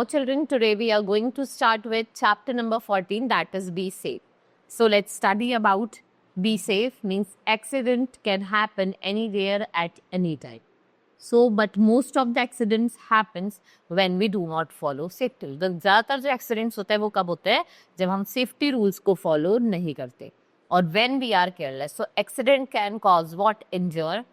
children, today we are going to start with chapter number 14, that is Be Safe. So let's study about Be Safe. Means accident can happen anywhere at any time. So, but most of the accidents happens when we do not follow safety rules. ज़्यादातर जो accidents होते हैं वो कब होते हैं जब हम safety rules को follow नहीं करते और when we are careless. So, accident can cause what? Injure,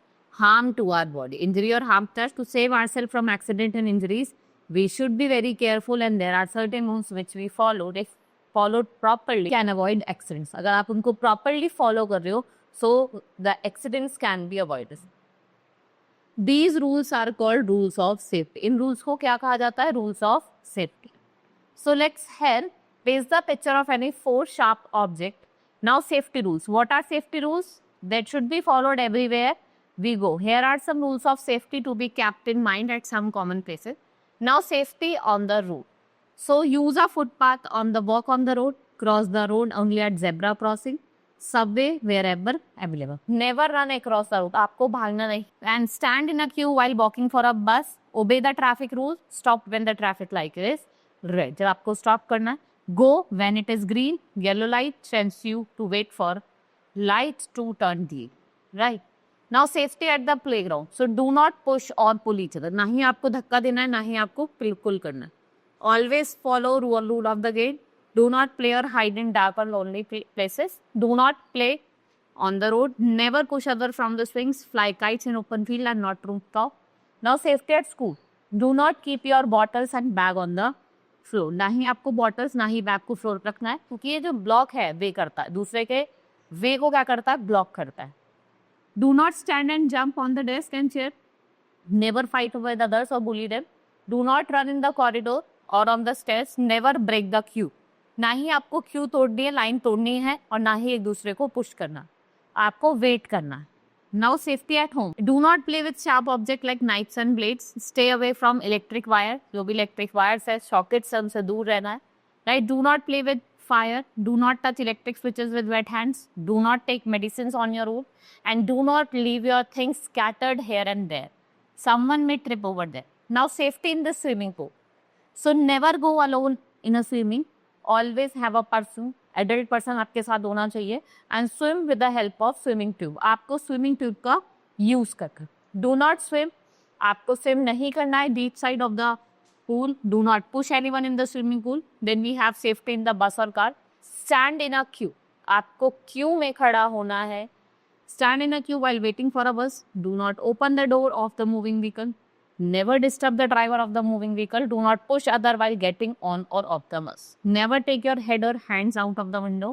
harm to our body. Injury or harm to us. To save ourselves from accident and injuries, we should be very careful and there are certain rules which we follow. If followed properly, can avoid accidents. अगर आप उनको properly follow कर रहे हो, so the accidents can be avoided. These rules are called rules of safety. In rules को क्या कहा जाता है? Rules of safety. So let's here paste the picture of any four sharp object. Now safety rules. What are safety rules? That should be followed everywhere we go. Here are some rules of safety to be kept in mind at some common places. Now safety on the road. So use a footpath on the walk on the road. Cross the road only at zebra crossing. Subway wherever available. Never run across the road. आपको भागना नहीं. And stand in a queue while walking for a bus. Obey the traffic rules. Stop when the traffic light is red. जब आपको stop करना है. Go when it is green. Yellow light tells you to wait for light to turn green. Right. Now safety at the playground. So do not push or pull each other. ना ही आपको धक्का देना है, ना ही आपको पुल करना है. Always follow rule of the game. Do not play or hide in dark or lonely places. Do not play on the road. Never push others from the swings. Fly kites in open field and not rooftop. Now safety at school. Do not keep your bottles and bag on the floor. ना ही आपको bottles ना ही bag को floor पर रखना है क्योंकि ये जो ब्लॉक है वे करता है, दूसरे के वे को क्या करता है? ब्लॉक करता है. Do not stand and jump on the desk and chair. Never fight with others or bully them. Do not run in the corridor or on the stairs. Never break the queue. ना ही आपको Q तोड़नी है, line तोड़नी है और ना ही एक दूसरे को push करना. आपको वेट करना है. Now safety at home. Do not play with sharp object like knifes and blades. Stay away from electric wire. जो भी इलेक्ट्रिक वायर्स है, सॉकेट्स है, उनसे दूर रहना है. Right. Do not play with fire. Do not touch electric switches with wet hands. Do not take medicines on your own. And do not leave your things scattered here and there. Someone may trip over there. Now safety in the swimming pool. So never go alone in a swimming. Always have a person, adult person आपके साथ होना चाहिए. And swim with the help of swimming tube. आपको swimming tube का use कर. Do not swim. आपको swim नहीं करना है deep side of the pool. Do not push anyone in the swimming pool. Then we have safety in the bus or car. Stand in a queue. आपको queue में खड़ा होना है. Stand in a queue while waiting for a bus. Do not open the door of the moving vehicle. Never disturb the driver of the moving vehicle. Do not push other while getting on or off the bus. Never take your head or hands out of the window.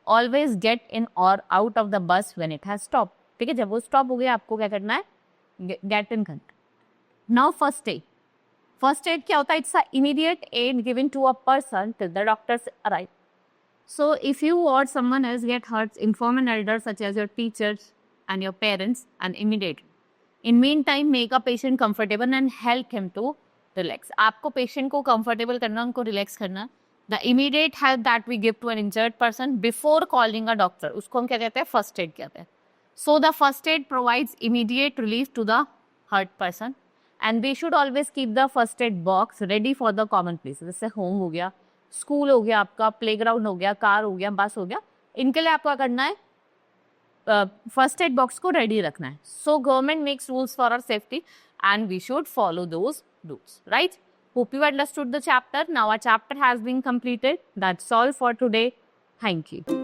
Always get in or out of the bus when it has stopped. ठीक है, जब वो stop हो गया आपको क्या करना है? Get in करना. Now first aid. First aid क्या होता है? It's an immediate aid given to a person till the doctors arrive. So if you or someone else get hurt, inform an elder such as your teachers and your parents and immediately. In meantime, make a patient comfortable and help him to relax. आपको patient को comfortable करना, उनको relax करना. The immediate help that we give to an injured person before calling a doctor, उसको हम क्या कहते हैं? First aid कहते हैं. So the first aid provides immediate relief to the hurt person. And we should always keep the first aid box ready for the common places. जैसे home हो गया, स्कूल हो गया, आपका प्लेग्राउंड हो गया, कार हो गया, बस हो गया. इनके लिए आपको क्या करना है? फर्स्ट एड बॉक्स को रेडी रखना है. So government makes rules for our safety and we should follow those rules. Right. Hope you understood the chapter. Now our chapter has been completed. That's all for today. Thank you.